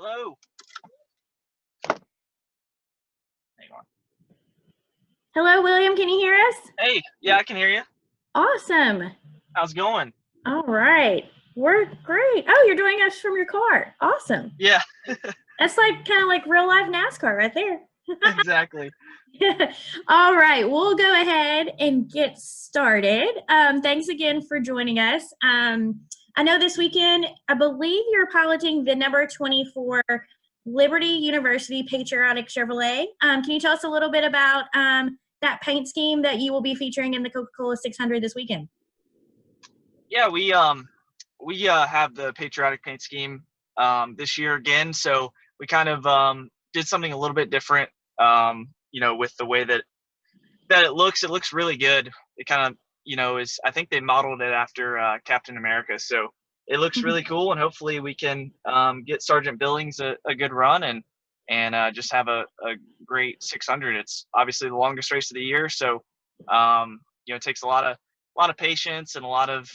Hello. Hang on. Hello, William. Can you hear us? Hey, yeah, I can hear you. Awesome. How's it going? All right. We're great. Oh, you're doing us from your car. Awesome. Yeah, That's kind of like real life NASCAR right there. exactly. All right. We'll go ahead and get started. Thanks again for joining us. I know this weekend, I believe you're piloting the number 24 Liberty University Patriotic Chevrolet. Can you tell us a little bit about that paint scheme that you will be featuring in the Coca-Cola 600 this weekend? Yeah, we have the patriotic paint scheme this year again, so we kind of did something a little bit different. With the way that it looks really good. It kind of is, I think they modeled it after Captain America, so it looks really cool, and hopefully we can get Sergeant Billings a good run and just have a great 600. It's obviously the longest race of the year, so it takes a lot of patience and a lot of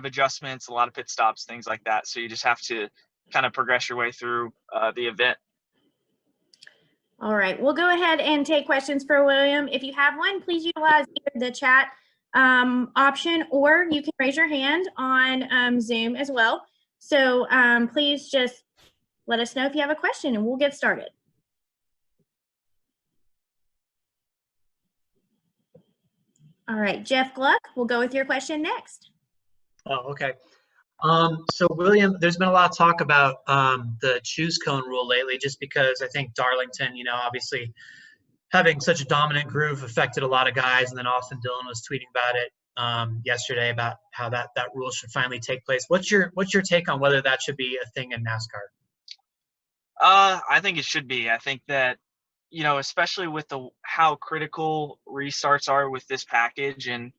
adjustments, a lot of pit stops, things like that. So you just have to kind of progress your way through the event. All right, we'll go ahead and take questions for William. If you have one, please utilize either the chat option, or you can raise your hand on Zoom as well. So please just let us know if you have a question and we'll get started. All right, Jeff Gluck, we'll go with your question next. Oh, okay. So William, there's been a lot of talk about the choose cone rule lately, just because I think Darlington, obviously having such a dominant groove affected a lot of guys, and then Austin Dillon was tweeting about it yesterday about how that rule should finally take place. What's your take on whether that should be a thing in NASCAR? I think it should be. I think that especially with how critical restarts are with this package, and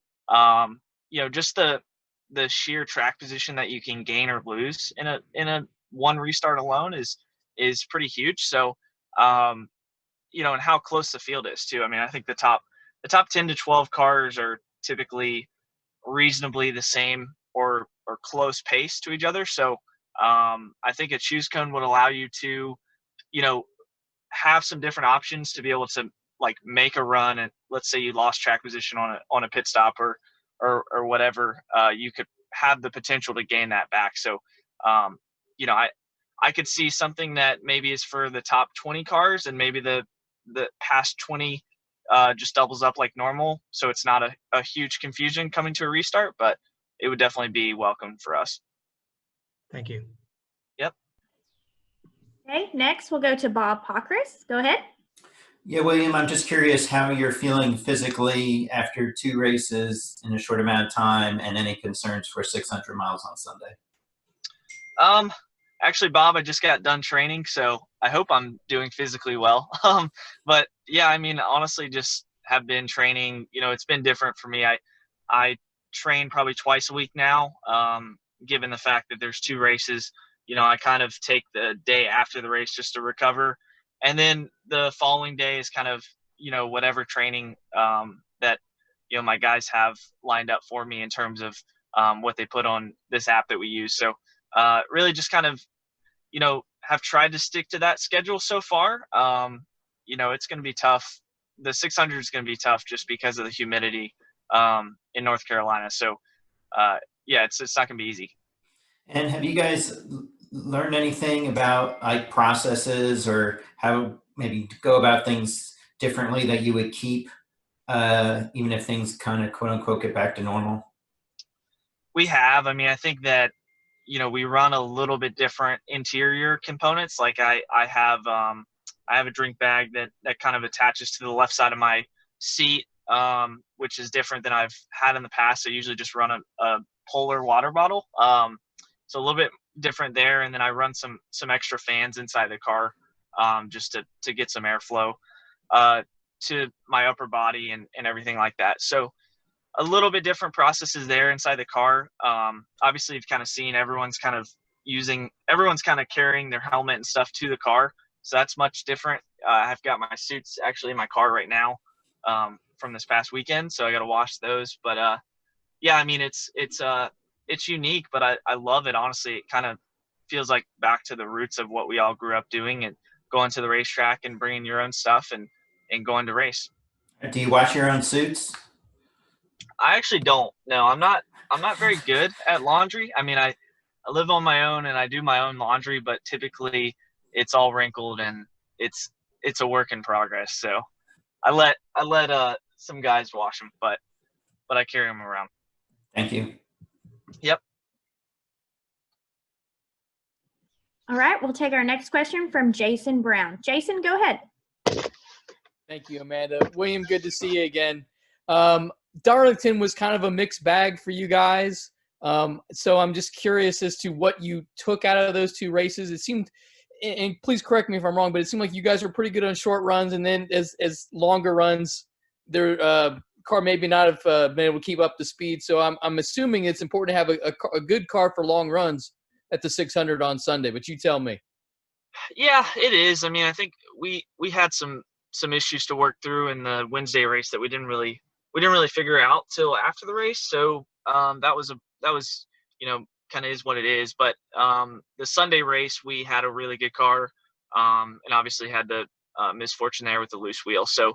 just the sheer track position that you can gain or lose in a one restart alone is pretty huge. So and how close the field is too. I mean, I think the top 10 to 12 cars are typically reasonably the same or close pace to each other. So I think a choose cone would allow you to have some different options to be able to make a run, and let's say you lost track position on a pit stop or whatever, you could have the potential to gain that back. So I could see something that maybe is for the top 20 cars, and maybe the past 20 just doubles up like normal, so it's not a huge confusion coming to a restart, but it would definitely be welcome for us. Thank you. Yep. Okay, next we'll go to Bob Pockris. Go ahead. Yeah, William, I'm just curious how you're feeling physically after 2 races in a short amount of time, and any concerns for 600 miles on Sunday. Actually, Bob, I just got done training, so I hope I'm doing physically well. But yeah, I mean, honestly, just have been training. It's been different for me. I train probably twice a week now, given the fact that there's 2 races. I kind of take the day after the race just to recover, and then the following day is kind of whatever training that my guys have lined up for me in terms of what they put on this app that we use. So really just kind of have tried to stick to that schedule so far. It's going to be tough. The 600 is going to be tough just because of the humidity in North Carolina. So yeah, it's not going to be easy. And have you guys learned anything about processes, or how maybe go about things differently that you would keep even if things kind of quote unquote get back to normal? We have. I mean, I think that we run a little bit different interior components. Like I have a drink bag that kind of attaches to the left side of my seat, which is different than I've had in the past. I usually just run a polar water bottle. So a little bit different there. And then I run some extra fans inside the car just to get some airflow to my upper body and everything like that. So a little bit different processes there inside the car. Obviously, you've kind of seen everyone's kind of carrying their helmet and stuff to the car. So that's much different. I've got my suits actually in my car right now from this past weekend, so I got to wash those. But yeah, I mean, it's unique, but I love it. Honestly, it kind of feels like back to the roots of what we all grew up doing, and going to the racetrack and bringing your own stuff and going to race. Do you wash your own suits? I actually don't. No, I'm not very good at laundry. I mean, I live on my own and I do my own laundry, but typically it's all wrinkled and it's a work in progress. So I let some guys wash them, but I carry them around. Thank you. Yep. All right, we'll take our next question from Jason Brown. Jason, go ahead. Thank you, Amanda. William, good to see you again. Darlington was kind of a mixed bag for you guys. So I'm just curious as to what you took out of those two races. It seemed, and please correct me if I'm wrong, but it seemed like you guys were pretty good on short runs, and then as longer runs, their car maybe not have been able to keep up the speed. So I'm assuming it's important to have a good car for long runs at the 600 on Sunday, but you tell me. Yeah, it is. I mean, I think we had some issues to work through in the Wednesday race that we didn't really figure out till after the race. So that was kind of is what it is. But the Sunday race, we had a really good car, and obviously had the misfortune there with the loose wheel. So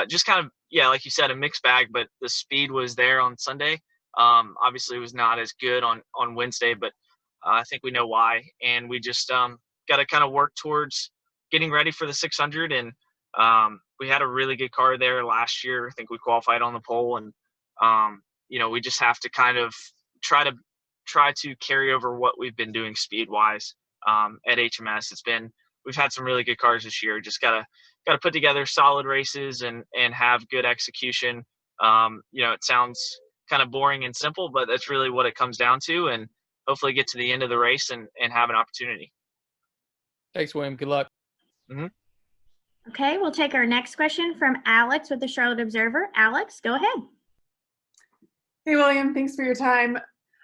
just kind of, like you said, a mixed bag, but the speed was there on Sunday. Obviously it was not as good on Wednesday, but I think we know why. And we just got to kind of work towards getting ready for the 600. And we had a really good car there last year. I think we qualified on the pole, and we just have to kind of try to carry over what we've been doing speed wise at HMS. We've had some really good cars this year. Just gotta put together solid races and have good execution. It sounds kind of boring and simple, but that's really what it comes down to, and hopefully get to the end of the race and have an opportunity. Thanks, William. Good luck. Mm-hmm. Okay, we'll take our next question from Alex with the Charlotte Observer. Alex, go ahead. Hey, William. Thanks for your time.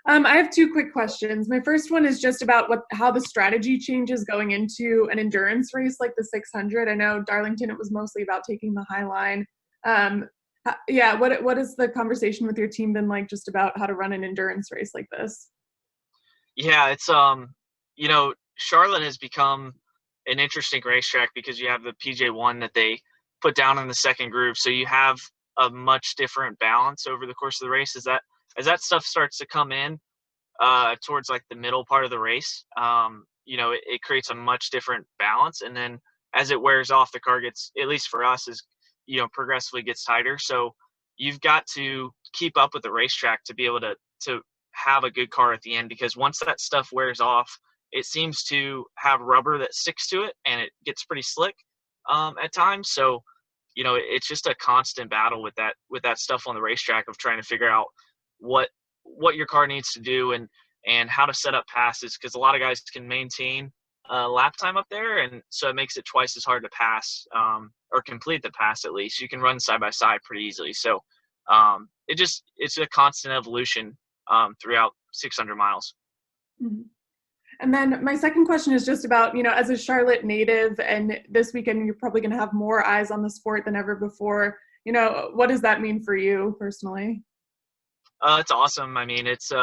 I have two quick questions. My first one is just about how the strategy changes going into an endurance race like the 600. I know Darlington, it was mostly about taking the high line. What has the conversation with your team been like just about how to run an endurance race like this? Yeah, it's Charlotte has become an interesting racetrack because you have the PJ1 that they put down in the second group, so you have a much different balance over the course of the race. As that stuff starts to come in towards like the middle part of the race, it creates a much different balance, and then as it wears off, the car gets, at least for us, is progressively gets tighter. So you've got to keep up with the racetrack to be able to have a good car at the end, because once that stuff wears off, it seems to have rubber that sticks to it, and it gets pretty slick at times. So it's just a constant battle with that stuff on the racetrack of trying to figure out what your car needs to do and how to set up passes, because a lot of guys can maintain lap time up there, and so it makes it twice as hard to pass or complete the pass. At least you can run side by side pretty easily. So it's a constant evolution throughout 600 miles. Mm-hmm. And then my second question is just about, as a Charlotte native, and this weekend you're probably going to have more eyes on the sport than ever before. What does that mean for you personally? It's awesome. I mean, it's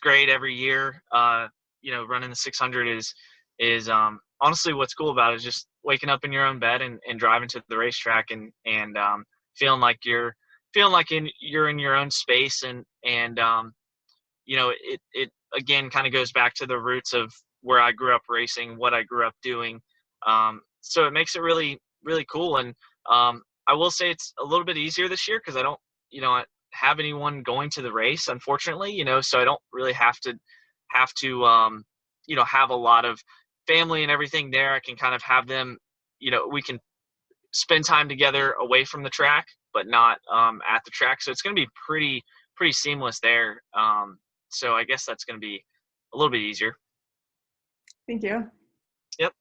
great every year. Running the 600 is honestly what's cool about it is just waking up in your own bed and driving to the racetrack and feeling like you're in your own space, and it again kind of goes back to the roots of where I grew up racing, what I grew up doing. So it makes it really, really cool. And I will say it's a little bit easier this year because I don't, have anyone going to the race, unfortunately, so I don't really have to have a lot of family and everything there. I can kind of have them, we can spend time together away from the track, but not at the track. So it's going to be pretty seamless there. So I guess that's going to be a little bit easier. Thank you. Yep.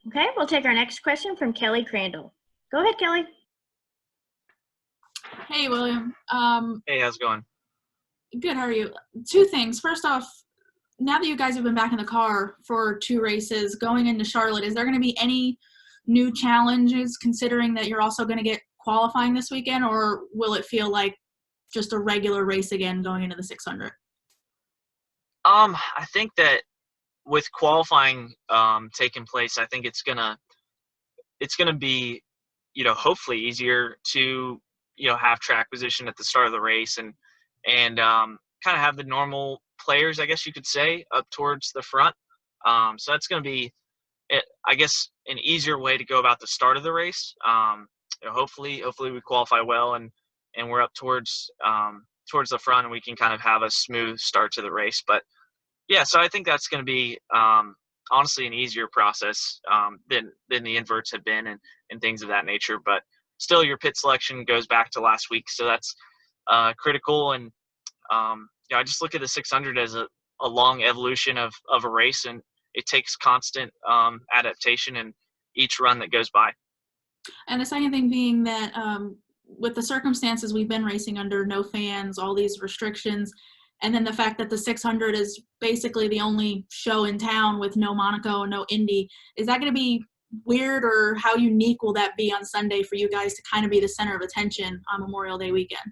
Okay, we'll take our next question from Kelly Crandall. Go ahead, Kelly. Hey, William. Hey, how's it going? Good, how are you? Two things. First off, now that you guys have been back in the car for two races, going into Charlotte, is there going to be any new challenges considering that you're also going to get qualifying this weekend, or will it feel like just a regular race again going into the 600? I think that with qualifying taking place, I think it's gonna be, hopefully easier to, have track position at the start of the race and kind of have the normal players, I guess you could say, up towards the front. So that's going to be, I guess, an easier way to go about the start of the race. Hopefully we qualify well and we're up towards the front and we can kind of have a smooth start to the race. But yeah, so I think that's going to be honestly an easier process than the inverts have been and things of that nature. But still, your pit selection goes back to last week, so that's critical. And I just look at the 600 as a long evolution of a race, and it takes constant adaptation in each run that goes by. And the second thing being that with the circumstances we've been racing under, no fans, all these restrictions, and then the fact that the 600 is basically the only show in town with no Monaco, no Indy, is that going to be weird, or how unique will that be on Sunday for you guys to kind of be the center of attention on Memorial Day weekend?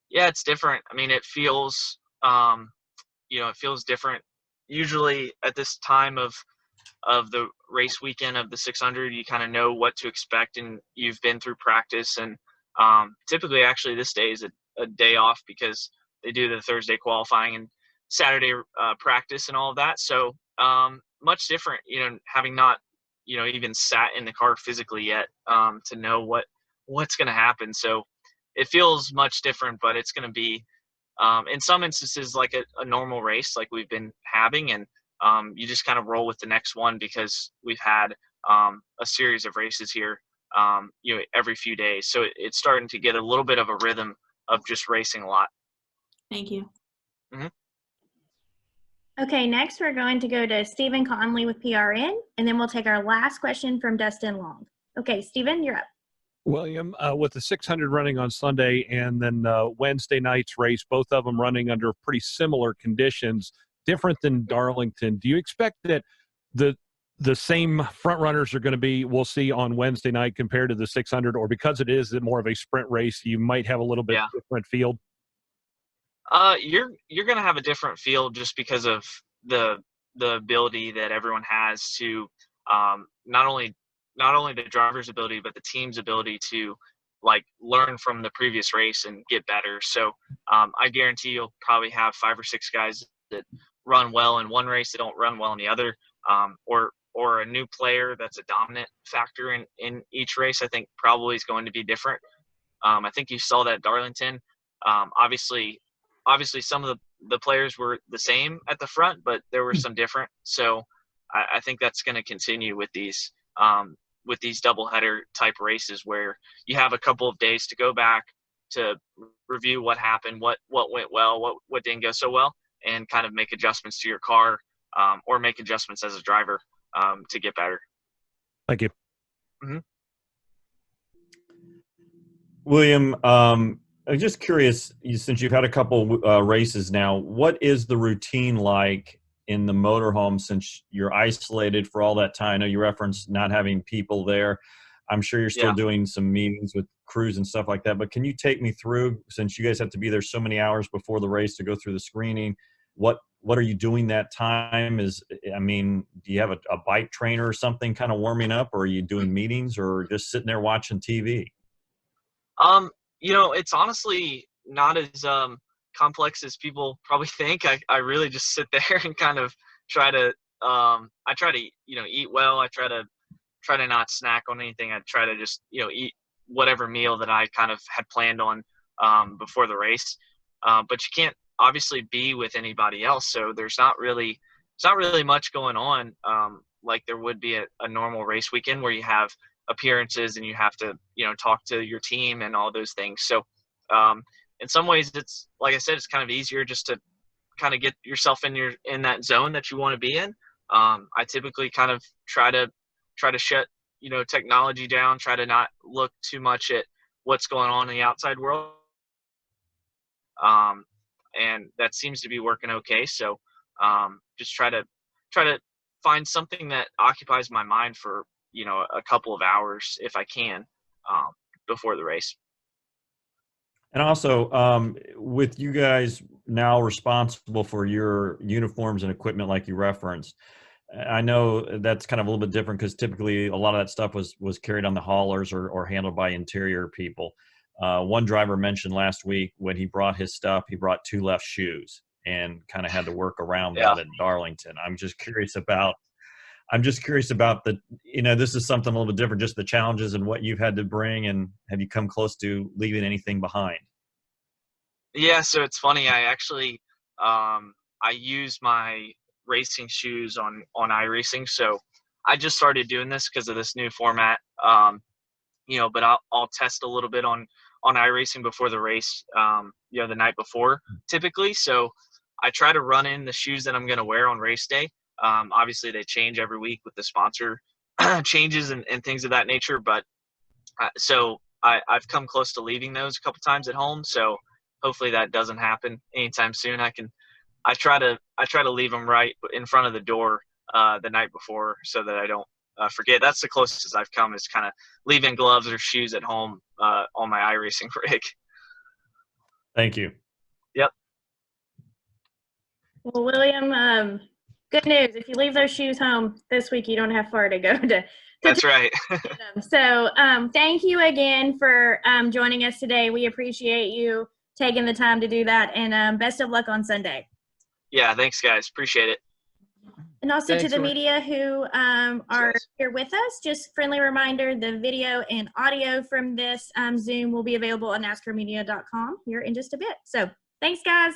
Yeah, it's different. I mean, it feels, it feels different. Usually at this time of the race weekend of the 600, you kind of know what to expect and you've been through practice. And typically, actually, this day is a day off because they do the Thursday qualifying and Saturday practice and all of that. So much different, having not, even sat in the car physically yet to know what's going to happen. So it feels much different, but it's going to be, in some instances, like a normal race like we've been having. And you just kind of roll with the next one because we've had a series of races here, every few days. So it's starting to get a little bit of a rhythm of just racing a lot. Thank you. Mm-hmm. Okay, next we're going to go to Stephen Connelly with PRN, and then we'll take our last question from Dustin Long. Okay, Stephen, you're up. William, with the 600 running on Sunday and then Wednesday night's race, both of them running under pretty similar conditions, different than Darlington, do you expect that the same front runners are going to we'll see on Wednesday night compared to the 600, or because it is more of a sprint race, you might have a little bit different field? You're going to have a different field just because of the ability that everyone has to not only the driver's ability, but the team's ability to learn from the previous race and get better. So I guarantee you'll probably have 5 or 6 guys that run well in one race that don't run well in the other, or a new player that's a dominant factor in each race. I think probably is going to be different. I think you saw that at Darlington. Obviously some of the players were the same at the front, but there were some different. So I think that's going to continue with these doubleheader type races where you have a couple of days to go back to review what happened, what went well, what didn't go so well, and kind of make adjustments to your car or make adjustments as a driver to get better. Thank you. Mm-hmm. William, I'm just curious, since you've had a couple races now, what is the routine like in the motorhome since you're isolated for all that time? I know you referenced not having people there. I'm sure you're still doing some meetings with crews and stuff like that, but can you take me through, since you guys have to be there so many hours before the race to go through the screening, what are you doing that time? Do you have a bike trainer or something kind of warming up, or are you doing meetings, or just sitting there watching TV? It's honestly not as complex as people probably think. I really just sit there and kind of try to eat well. I try to not snack on anything. I try to just eat whatever meal that I kind of had planned on before the race. But you can't obviously be with anybody else, so there's not really much going on like there would be a normal race weekend where you have appearances and you have to talk to your team and all those things. So in some ways, it's, like I said, it's kind of easier just to kind of get yourself in that zone that you want to be in. I typically kind of try to shut technology down, try to not look too much at what's going on in the outside world, and that seems to be working okay. So just try to find something that occupies my mind for a couple of hours if I can before the race. And also with you guys now responsible for your uniforms and equipment like you referenced. I know that's kind of a little bit different because typically a lot of that stuff was carried on the haulers or handled by interior people. One driver mentioned last week when he brought his stuff, he brought 2 left shoes and kind of had to work around that at Darlington. I'm just curious about the, this is something a little bit different, just the challenges and what you've had to bring, and have you come close to leaving anything behind? Yeah, so it's funny. I actually I use my racing shoes on iRacing. So I just started doing this because of this new format. But I'll test a little bit on iRacing before the race, the night before typically. So I try to run in the shoes that I'm going to wear on race day. Obviously they change every week with the sponsor changes and things of that nature. But so I've come close to leaving those a couple times at home. So hopefully that doesn't happen anytime soon. I try to leave them right in front of the door the night before so that I don't forget. That's the closest I've come, is kind of leaving gloves or shoes at home on my iRacing rig. Thank you. Yep. Well, William, good news. If you leave those shoes home this week, you don't have far to go to That's right. So thank you again for joining us today. We appreciate you taking the time to do that, and best of luck on Sunday. Yeah, thanks, guys. Appreciate it. And also Thanks, to the Ryan. media who are here with us, just friendly reminder, the video and audio from this Zoom will be available on NASCARmedia.com here in just a bit. So thanks, guys.